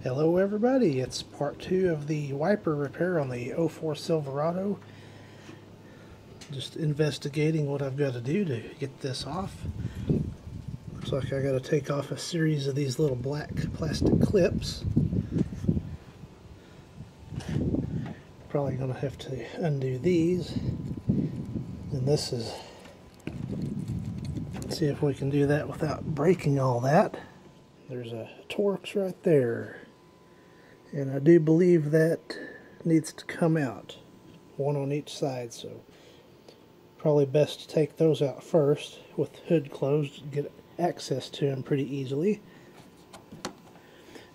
Hello everybody, it's part 2 of the wiper repair on the '04 Silverado. Just investigating what I've got to do to get this off. Looks like I got to take off a series of these little black plastic clips. Probably going to have to undo these. And this is, let's see if we can do that without breaking all that. There's a Torx right there. And I do believe that needs to come out, one on each side, so probably best to take those out first with the hood closed and get access to them pretty easily.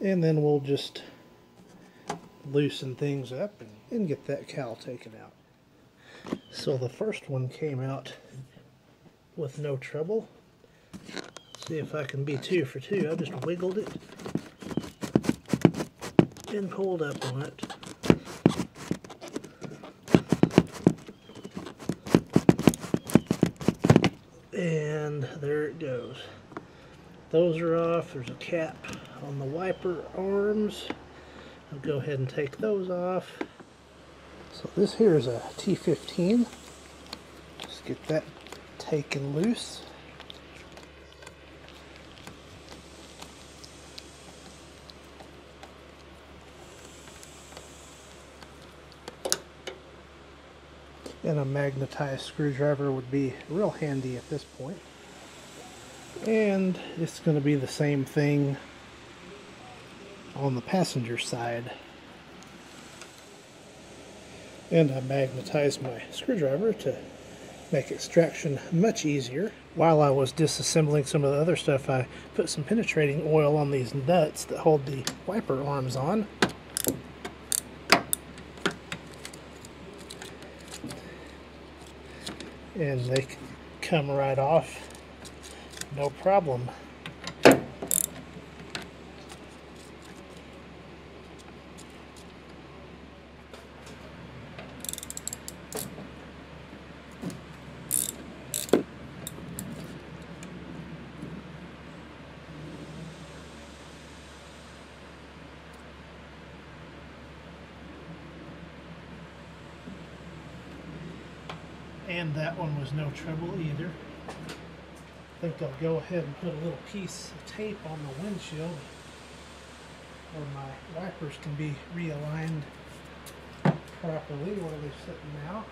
And then we'll just loosen things up and get that cowl taken out. So the first one came out with no trouble. Let's see if I can be 2 for 2. I just wiggled it and pulled up on it. And there it goes. Those are off. There's a cap on the wiper arms. I'll go ahead and take those off. So this here is a T15. Just get that taken loose. And a magnetized screwdriver would be real handy at this point. And it's going to be the same thing on the passenger side. And I magnetized my screwdriver to make extraction much easier. While I was disassembling some of the other stuff, I put some penetrating oil on these nuts that hold the wiper arms on. And they come right off, no problem. And that one was no trouble either. I think I'll go ahead and put a little piece of tape on the windshield where my wipers can be realigned properly where they're sitting now.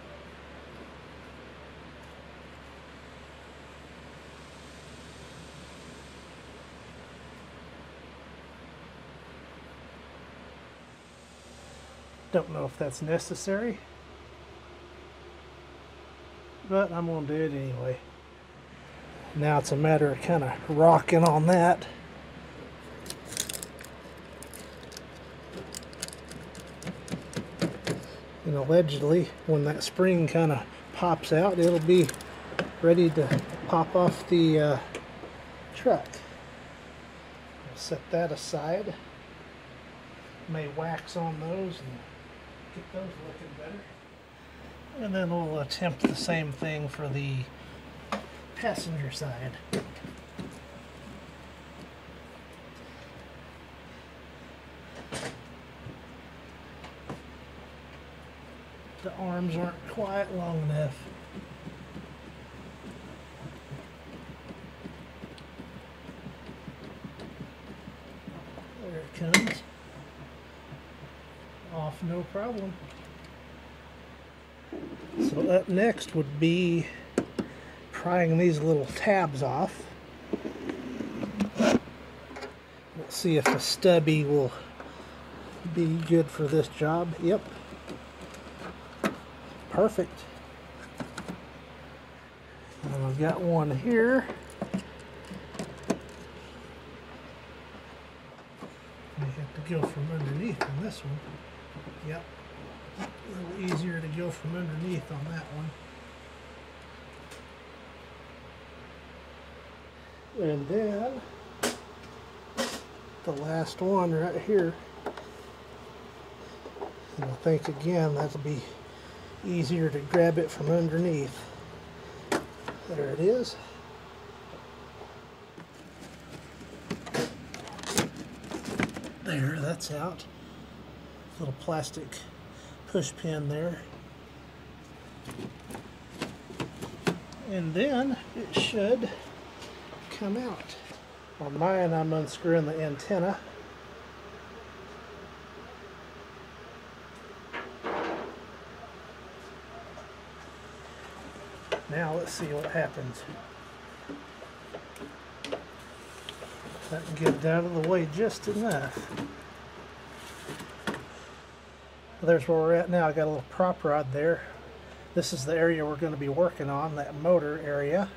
Don't know if that's necessary, but I'm going to do it anyway. Now it's a matter of kind of rocking on that. And allegedly, when that spring kind of pops out, it'll be ready to pop off the truck. I'll set that aside. May wax on those and get those looking better. And then we'll attempt the same thing for the passenger side. The arms aren't quite long enough. There it comes. Off no problem. So up next would be prying these little tabs off. Let's see if a stubby will be good for this job. Yep. Perfect. And I've got one here. I have to go from underneath on this one. Yep. A little easier to go from underneath on that one. And then the last one right here. And I think again that'll be easier to grab it from underneath. There it is. There, that's out. Little plastic push pin there. And then it should come out. On mine, I'm unscrewing the antenna. Now let's see what happens. That can get it out of the way just enough. There's where we're at now. I got a little prop rod there. This is the area we're going to be working on, that motor area.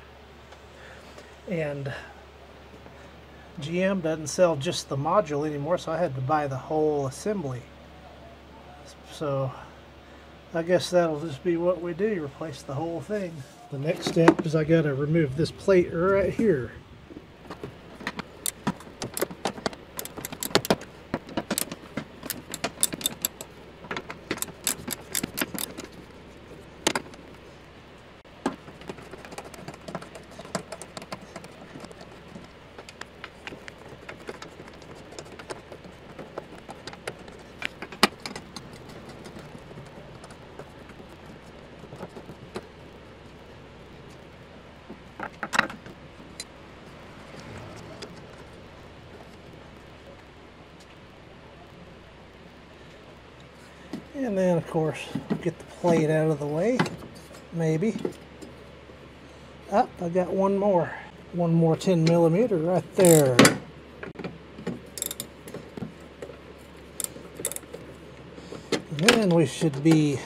And GM doesn't sell just the module anymore, so I had to buy the whole assembly. So I guess that'll just be what we do, replace the whole thing. The next step is I got to remove this plate right here. And then, of course, get the plate out of the way, maybe. Oh, I got one more 10 millimeter right there. And then we should be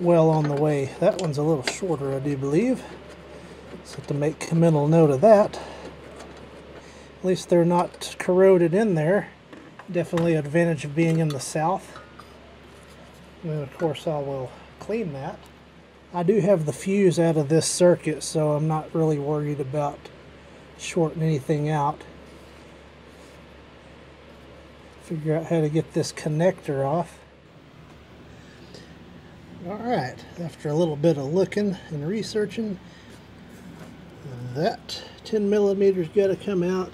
well on the way. That one's a little shorter, I do believe. So to make a mental note of that. At least they're not corroded in there. Definitely an advantage of being in the south. And then of course I will clean that. I do have the fuse out of this circuit, so I'm not really worried about shorting anything out. Figure out how to get this connector off. Alright, after a little bit of looking and researching, that 10 millimeter's got to come out,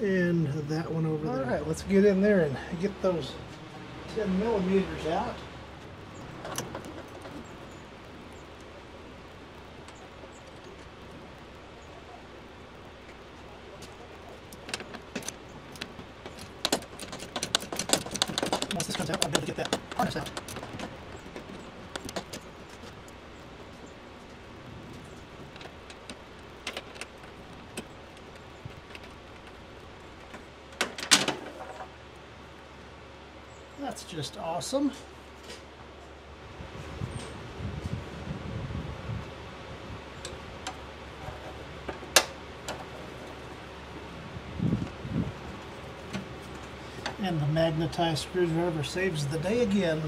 and that one over there. Alright, let's get in there and get those 10 millimeters out. Once this comes out, I'll be able to get that harness out. That's just awesome. And the magnetized screwdriver saves the day again.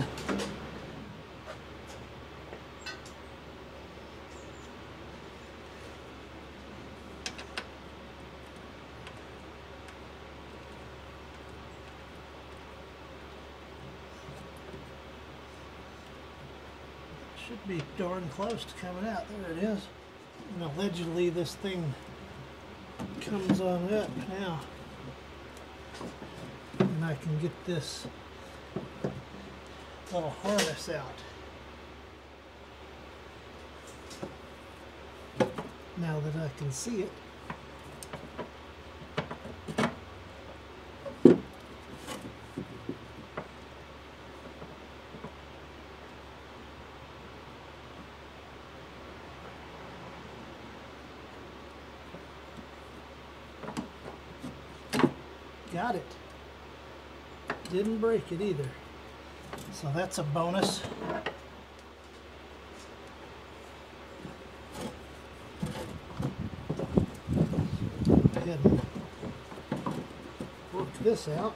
Should be darn close to coming out. There it is. And allegedly this thing comes on up now. And I can get this little harness out. Now that I can see it. Got it. Didn't break it either. So that's a bonus. Go ahead and work this out.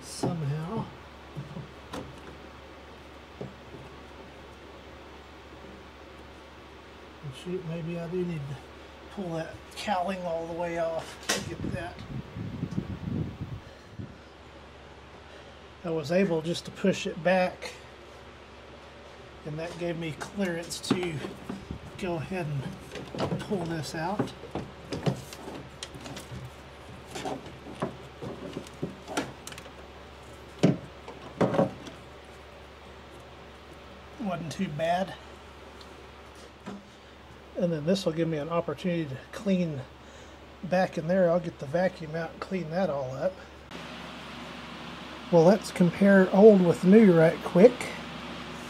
Somehow. Shoot, maybe I do need to pull that cowling all the way off to get that. I was able just to push it back, and that gave me clearance to go ahead and pull this out. Wasn't too bad. And then this will give me an opportunity to clean back in there. I'll get the vacuum out and clean that all up. Well, let's compare old with new right quick.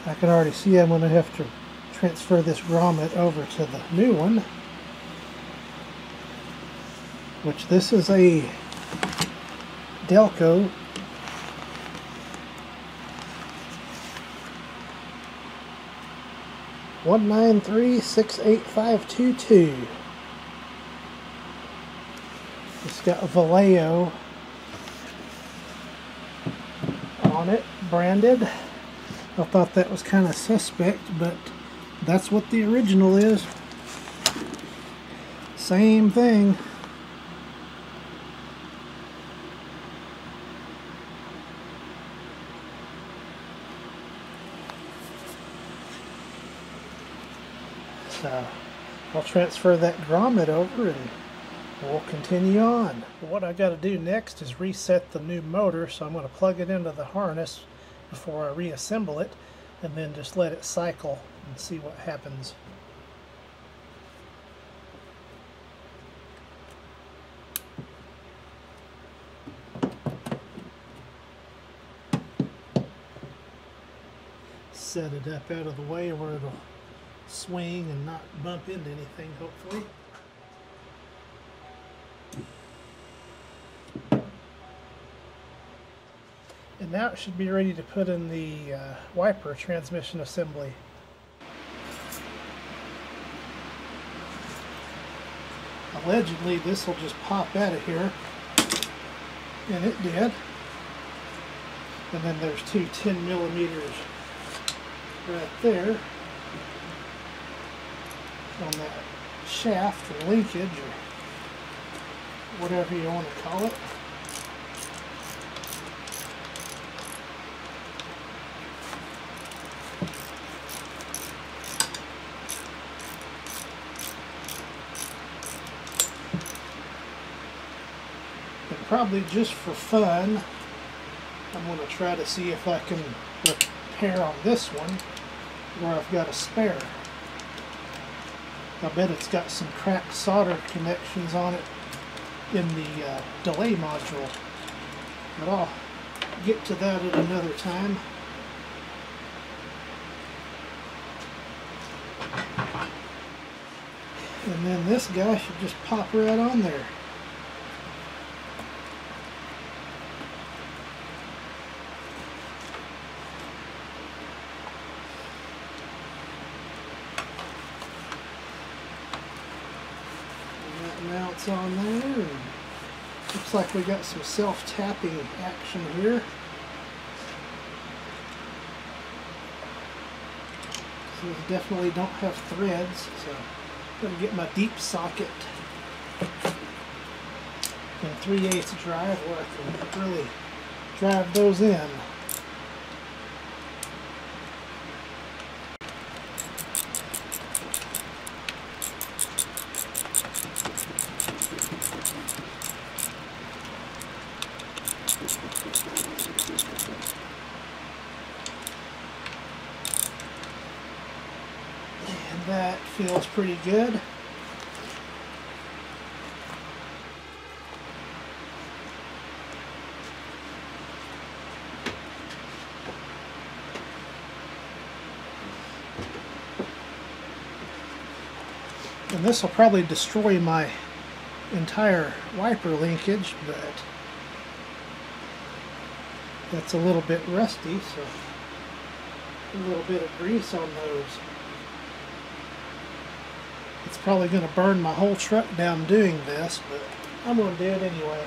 I can already see I'm going to have to transfer this grommet over to the new one, which this is a Delco $193-68522. It's got a Valeo on it, branded. I thought that was kind of suspect, but that's what the original is. Same thing. So I'll transfer that grommet over and we'll continue on. What I got to do next is reset the new motor, so I'm going to plug it into the harness before I reassemble it, and then just let it cycle and see what happens. Set it up out of the way where it'll swing and not bump into anything, hopefully. And now it should be ready to put in the wiper transmission assembly. Allegedly this will just pop out of here, and it did. And then there's two 10mm right there on that shaft or linkage or whatever you want to call it. And probably just for fun, I'm going to try to see if I can repair on this one where I've got a spare. I bet it's got some cracked solder connections on it in the delay module, but I'll get to that at another time. And then this guy should just pop right on there. Mounts on there, and looks like we got some self-tapping action here. So these definitely don't have threads, so I'm going to get my deep socket and 3/8 drive where I can really drive those in. And that feels pretty good. And this will probably destroy my entire wiper linkage, but that's a little bit rusty, so a little bit of grease on those. It's probably going to burn my whole truck down doing this, but I'm going to do it anyway.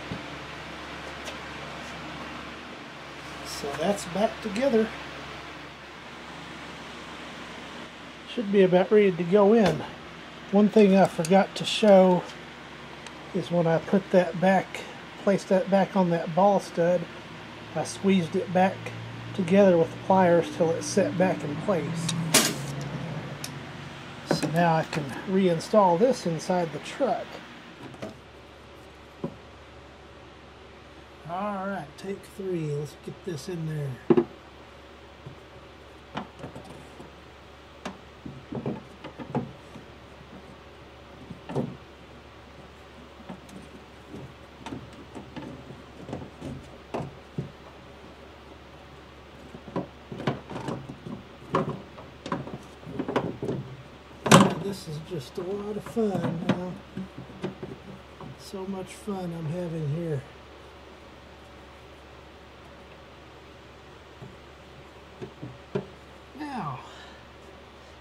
So that's back together. Should be about ready to go in. One thing I forgot to show is when I put that back, placed that back on that ball stud, I squeezed it back together with the pliers till it set back in place. So now I can reinstall this inside the truck. Alright, take 3. Let's get this in there. This is just a lot of fun now. So much fun I'm having here. Now,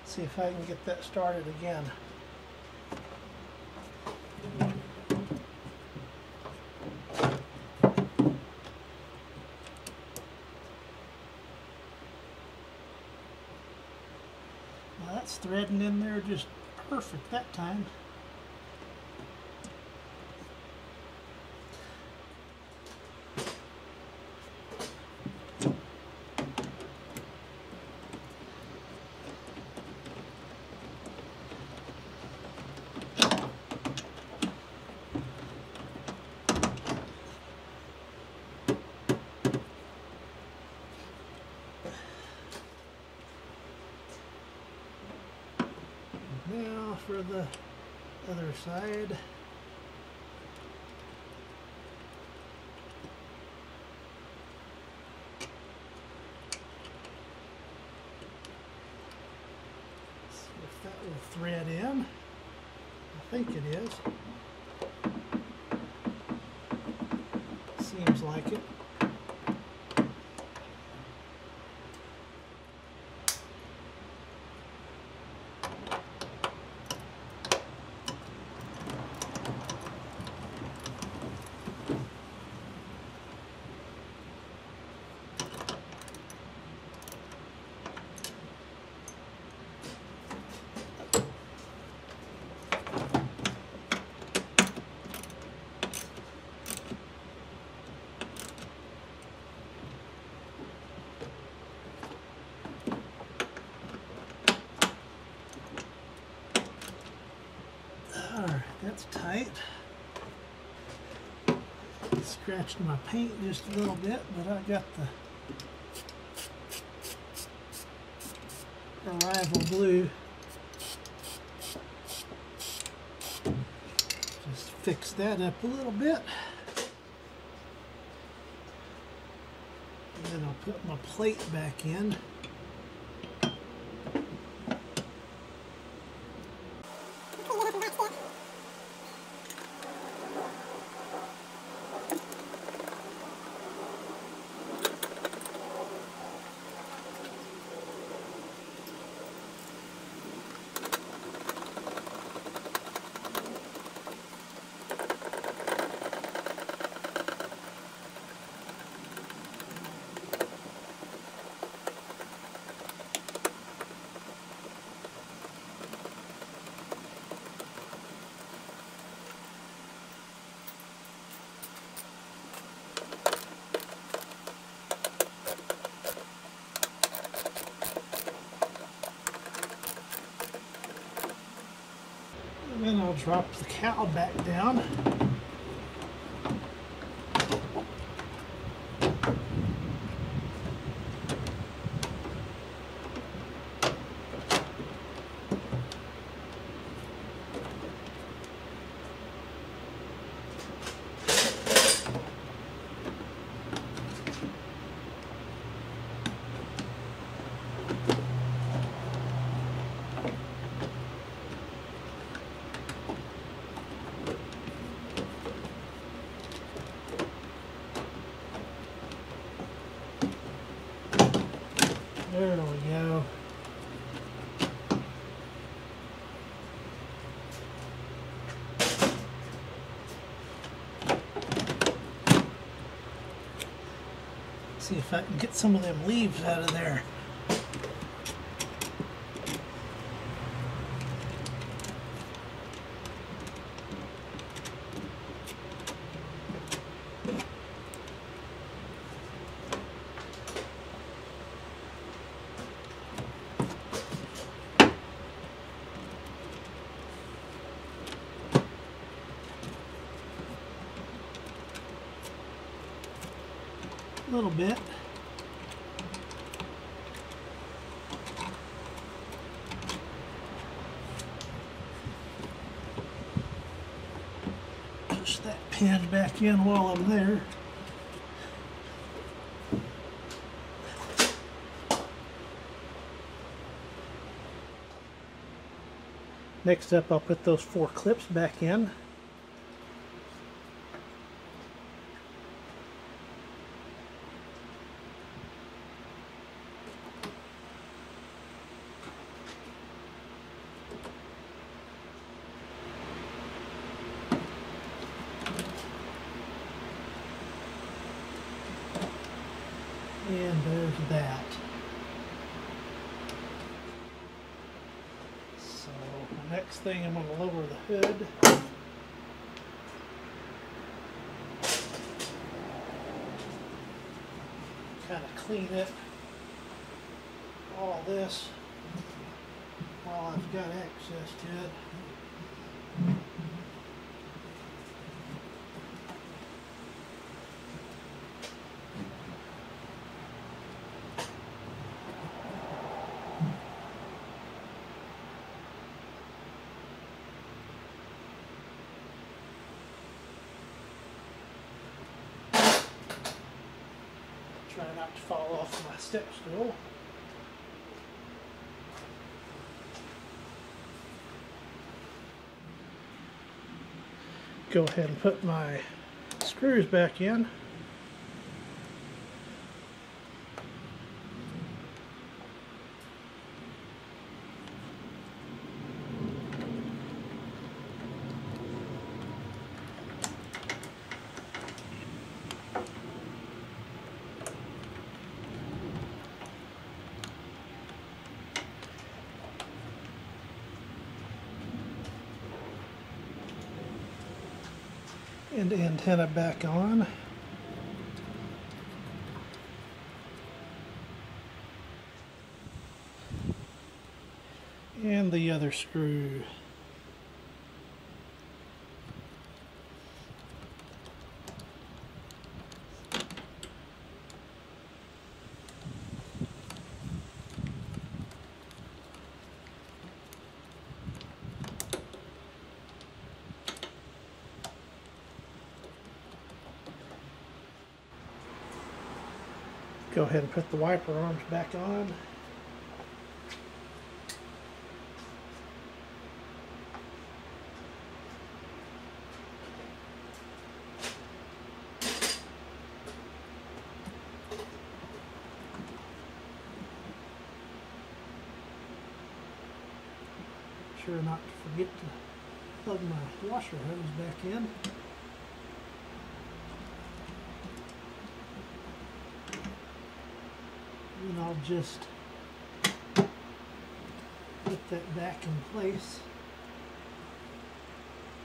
see if I can get that started again. Now that's threading in there just perfect that time. Now for the other side. See if that will thread in. I think it is. Seems like it. Alright, that's tight. Scratched my paint just a little bit, but I got the Arrival Blue. Just fix that up a little bit. And then I'll put my plate back in. And then I'll drop the cowl back down. There we go. See if I can get some of them leaves out of there. a little bit. Push that pin back in while I'm there. Next up, I'll put those 4 clips back in. And there's that. So the next thing, I'm going to lower the hood. Kind of clean it, all this, while I've got access to it. Try not to fall off my step stool. Go ahead and put my screws back in. And the antenna back on. And the other screw. Go ahead and put the wiper arms back on. Sure not to forget to plug my washer hose back in. And I'll just put that back in place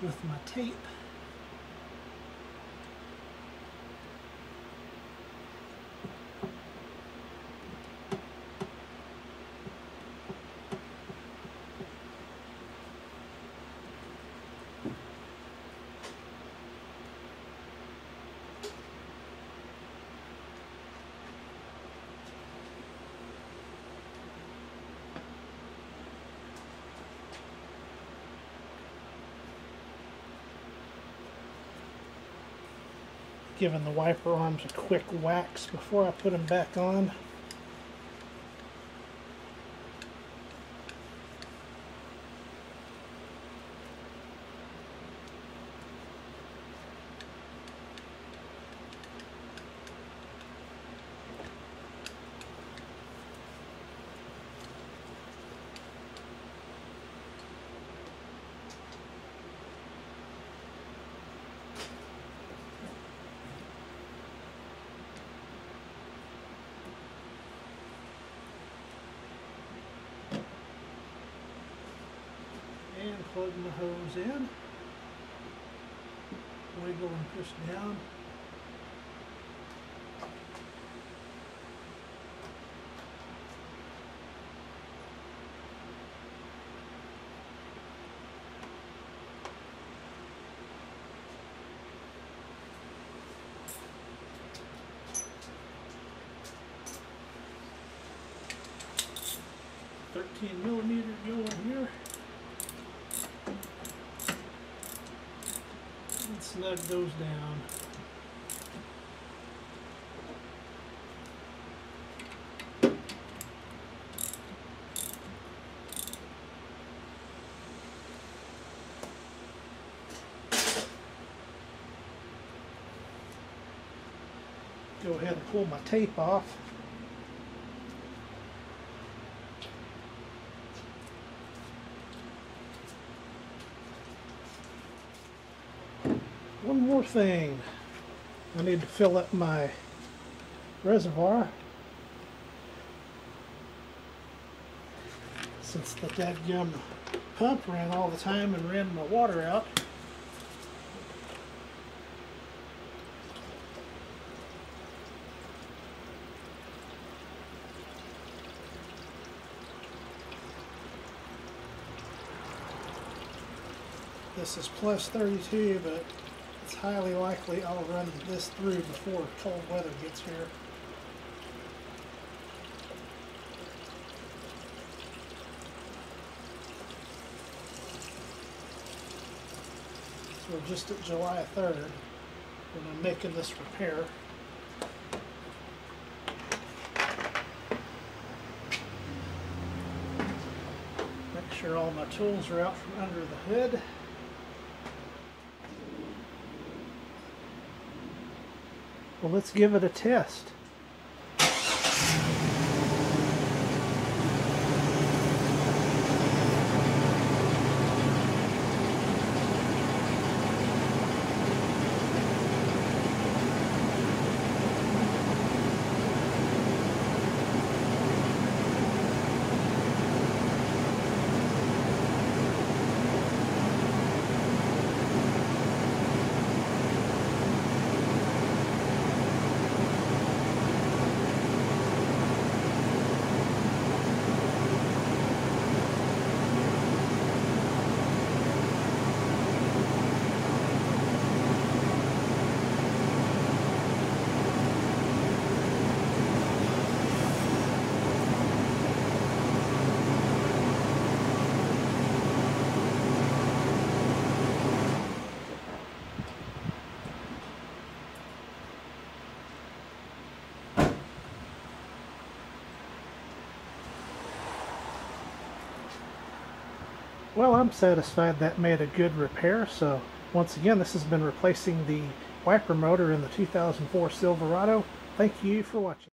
with my tape. Giving the wiper arms a quick wax before I put them back on. And plug the hose in, wiggle and push down. 16mm going here. And snug those down. Go ahead and pull my tape off. One more thing. I need to fill up my reservoir. Since the dadgum pump ran all the time and ran my water out. This is plus 32, but it's highly likely I'll run this through before cold weather gets here. So we're just at July 3rd when I'm making this repair. Make sure all my tools are out from under the hood. Well, let's give it a test. Well, I'm satisfied that made a good repair. So once again, this has been replacing the wiper motor in the 2004 Silverado. Thank you for watching.